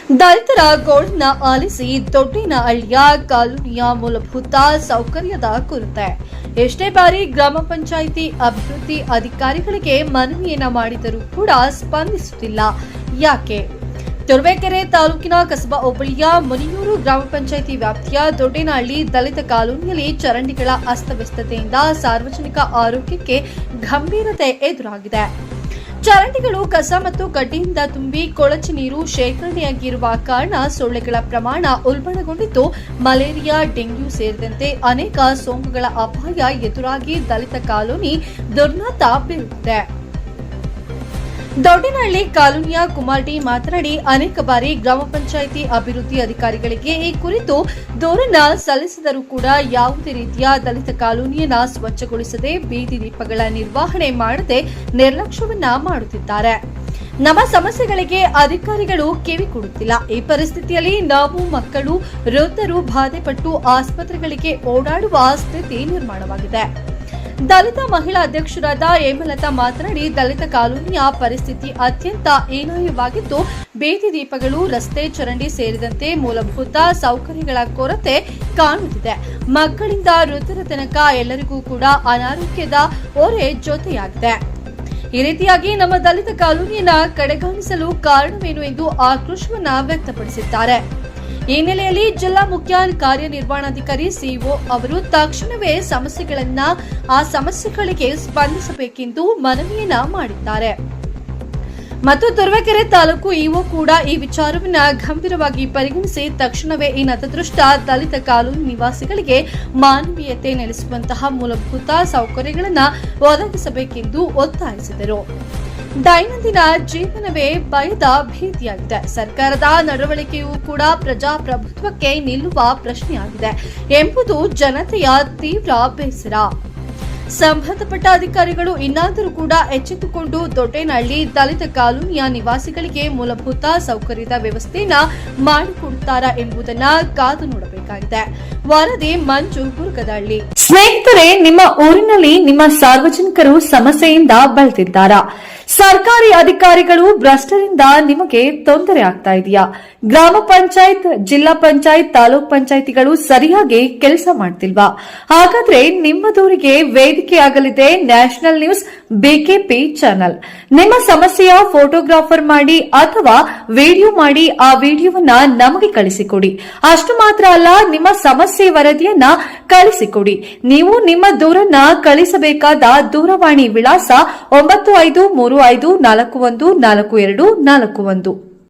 ದಲಿತರ ಗೋಳನ್ನ ಆಲಿಸಿ ದೊಡ್ಡೇನಹಳ್ಳಿಯ ಕಾಲೋನಿಯ ಮೂಲಭೂತ ಸೌಕರ್ಯದ ಕುರಿತೆ ಎಷ್ಟೇ ಬಾರಿ ಗ್ರಾಮ ಪಂಚಾಯಿತಿ ಅಭಿವೃದ್ಧಿ ಅಧಿಕಾರಿಗಳಿಗೆ ಮನವಿಯನ್ನ ಮಾಡಿದರೂ ಕೂಡ ಸ್ಪಂದಿಸುತ್ತಿಲ್ಲ. ಯಾಕೆ? ತುರುವೇಕೆರೆ ತಾಲೂಕಿನ ಕಸಬಾ ಹೋಬಳಿಯ ಮುನಿಯೂರು ಗ್ರಾಮ ಪಂಚಾಯಿತಿ ವ್ಯಾಪ್ತಿಯ ದೊಡ್ಡೇನಹಳ್ಳಿ ದಲಿತ ಕಾಲೋನಿಯಲ್ಲಿ ಚರಂಡಿಗಳ ಅಸ್ತವ್ಯಸ್ತತೆಯಿಂದ ಸಾರ್ವಜನಿಕ ಆರೋಗ್ಯಕ್ಕೆ ಗಂಭೀರತೆ ಎದುರಾಗಿದೆ. ಚರಂಡಿಗಳು ಕಸ ಮತ್ತು ಕಡ್ಡಿಯಿಂದ ತುಂಬಿ ಕೊಳಚೆ ನೀರು ಶೇಖರಣೆಯಾಗಿರುವ ಕಾರಣ ಸೊಳ್ಳೆಗಳ ಪ್ರಮಾಣ ಉಲ್ಬಣಗೊಂಡಿದ್ದು ಮಲೇರಿಯಾ, ಡೆಂಗ್ಯೂ ಸೇರಿದಂತೆ ಅನೇಕ ಸೋಂಕುಗಳ ಅಪಾಯ ಎದುರಾಗಿ ದಲಿತ ಕಾಲೋನಿ ದುರ್ನಾತ ಬೀರುತ್ತಿದೆ. ದೊಡ್ಡೇನಹಳ್ಳಿ ಕಾಲೋನಿಯ ಕುಮಾರ್ ಡಿ ಮಾತನಾಡಿ, ಅನೇಕ ಬಾರಿ ಗ್ರಾಮ ಪಂಚಾಯಿತಿ ಅಭಿವೃದ್ಧಿ ಅಧಿಕಾರಿಗಳಿಗೆ ಈ ಕುರಿತು ದೂರನ್ನ ಸಲ್ಲಿಸಿದರೂ ಕೂಡ ಯಾವುದೇ ರೀತಿಯ ದಲಿತ ಕಾಲೋನಿಯನ್ನ ಸ್ವಚ್ಛಗೊಳಿಸದೆ ಬೀದಿ ದೀಪಗಳ ನಿರ್ವಹಣೆ ಮಾಡದೆ ನಿರ್ಲಕ್ಷ್ಯವನ್ನ ಮಾಡುತ್ತಿದ್ದಾರೆ. ನಮ್ಮ ಸಮಸ್ಯೆಗಳಿಗೆ ಅಧಿಕಾರಿಗಳು ಕಿವಿ ಕೊಡುತ್ತಿಲ್ಲ. ಈ ಪರಿಸ್ಥಿತಿಯಲ್ಲಿ ನಾವು ಮಕ್ಕಳು, ವೃದ್ಧರು ಬಾಧೆಪಟ್ಟು ಆಸ್ಪತ್ರೆಗಳಿಗೆ ಓಡಾಡುವ ಸ್ಥಿತಿ ನಿರ್ಮಾಣವಾಗಿದೆ. ದಲಿತ ಮಹಿಳಾ ಅಧ್ಯಕ್ಷರಾದ ಹೇಮಲತಾ ಮಾತನಾಡಿ, ದಲಿತ ಕಾಲೋನಿಯ ಪರಿಸ್ಥಿತಿ ಅತ್ಯಂತ ಹೀನಾಯವಾಗಿದ್ದು ಬೀದಿ ದೀಪಗಳು, ರಸ್ತೆ, ಚರಂಡಿ ಸೇರಿದಂತೆ ಮೂಲಭೂತ ಸೌಕರ್ಯಗಳ ಕೊರತೆ ಕಾಣುತ್ತಿದೆ. ಮಕ್ಕಳಿಂದ ವೃದ್ಧರ ತನಕ ಎಲ್ಲರಿಗೂ ಕೂಡ ಅನಾರೋಗ್ಯದ ಹೊರೆ ಜೊತೆಯಾಗಿದೆ. ಈ ರೀತಿಯಾಗಿ ನಮ್ಮ ದಲಿತ ಕಾಲೋನಿಯನ್ನ ಕಡೆಗಾಣಿಸಲು ಕಾರಣವೇನು ಎಂದು ಆಕ್ರೋಶವನ್ನ ವ್ಯಕ್ತಪಡಿಸಿದ್ದಾರೆ. ಈ ಹಿನ್ನೆಲೆಯಲ್ಲಿ ಜಿಲ್ಲಾ ಮುಖ್ಯ ಕಾರ್ಯನಿರ್ವಹಣಾಧಿಕಾರಿ ಸಿಒ ಅವರು ತಕ್ಷಣವೇ ಆ ಸಮಸ್ಯೆಗಳಿಗೆ ಸ್ಪಂದಿಸಬೇಕೆಂದು ಮನವಿಯನ್ನ ಮಾಡಿದ್ದಾರೆ. ಮತ್ತು ತುರುವೇಕೆರೆ ತಾಲೂಕು ಇಒ ಕೂಡ ಈ ವಿಚಾರವನ್ನ ಗಂಭೀರವಾಗಿ ಪರಿಗಣಿಸಿ ತಕ್ಷಣವೇ ಈ ನತದೃಷ್ಟ ದಲಿತ ಕಾಲೋನಿ ನಿವಾಸಿಗಳಿಗೆ ಮಾನವೀಯತೆ ನೆಲೆಸುವಂತಹ ಮೂಲಭೂತ ಸೌಕರ್ಯಗಳನ್ನು ಒದಗಿಸಬೇಕೆಂದು ಒತ್ತಾಯಿಸಿದರು. ದೈನಂದಿನ ಜೀವನವೇ ಭಯದ ಭೀತಿಯಾಗಿದೆ. ಸರ್ಕಾರದ ನಡವಳಿಕೆಯೂ ಕೂಡ ಪ್ರಜಾಪ್ರಭುತ್ವಕ್ಕೆ ನಿಲ್ಲುವ ಪ್ರಶ್ನೆಯಾಗಿದೆ ಎಂಬುದು ಜನತೆಯ ತೀವ್ರ ಬೇಸರ. ಸಂಬಂಧಪಟ್ಟ ಅಧಿಕಾರಿಗಳು ಇನ್ನಾದರೂ ಕೂಡ ಎಚ್ಚೆತ್ತುಕೊಂಡು ದೊಡ್ಡೇನಹಳ್ಳಿ ದಲಿತ ಕಾಲೋನಿಯ ನಿವಾಸಿಗಳಿಗೆ ಮೂಲಭೂತ ಸೌಕರ್ಯದ ವ್ಯವಸ್ಥೆಯನ್ನ ಮಾಡಿಕೊಡುತ್ತಾರಾ ಎಂಬುದನ್ನ ಕಾದು ನೋಡಬೇಕಾಗಿದೆ. ವರದಿ ಮಂಜು ಗುರುಗದಹಳ್ಳಿ. ಸ್ನೇಹಿತರೆ, ನಿಮ್ಮ ಊರಿನಲ್ಲಿ ನಿಮ್ಮ ಸಾರ್ವಜನಿಕರು ಸಮಸ್ಯೆಯಿಂದ ಬಳಲಿದ್ದಾರಾ? ಸರ್ಕಾರಿ ಅಧಿಕಾರಿಗಳು ಭ್ರಷ್ಟರಿಂದ ನಿಮಗೆ ತೊಂದರೆ ಆಗ್ತಾ ಇದೆಯಾ? ಗ್ರಾಮ ಪಂಚಾಯತ್, ಜಿಲ್ಲಾ ಪಂಚಾಯತ್, ತಾಲೂಕ್ ಪಂಚಾಯಿತಿಗಳು ಸರಿಯಾಗಿ ಕೆಲಸ ಮಾಡ್ತಿಲ್ವಾ? ಹಾಗಾದ್ರೆ ನಿಮ್ಮ ದೂರಿಗೆ ವೇದಿಕೆಯಾಗಲಿದೆ ನ್ಯಾಷನಲ್ ನ್ಯೂಸ್ ಬಿಕೆಪಿ ಚಾನೆಲ್. ನಿಮ್ಮ ಸಮಸ್ಯೆಯ ಫೋಟೋಗ್ರಾಫರ್ ಮಾಡಿ ಅಥವಾ ವಿಡಿಯೋ ಮಾಡಿ ಆ ವಿಡಿಯೋವನ್ನ ನಮಗೆ ಕಳಿಸಿಕೊಡಿ. ಅಷ್ಟು ಮಾತ್ರ ಅಲ್ಲ, ನಿಮ್ಮ ಸಮಸ್ಯೆ ವರದಿಯನ್ನ ಕಳಿಸಿಕೊಡಿ. ನೀವು ನಿಮ್ಮ ದೂರನ್ನ ಕಳಿಸಬೇಕಾದ ದೂರವಾಣಿ ವಿಳಾಸ 9535414241.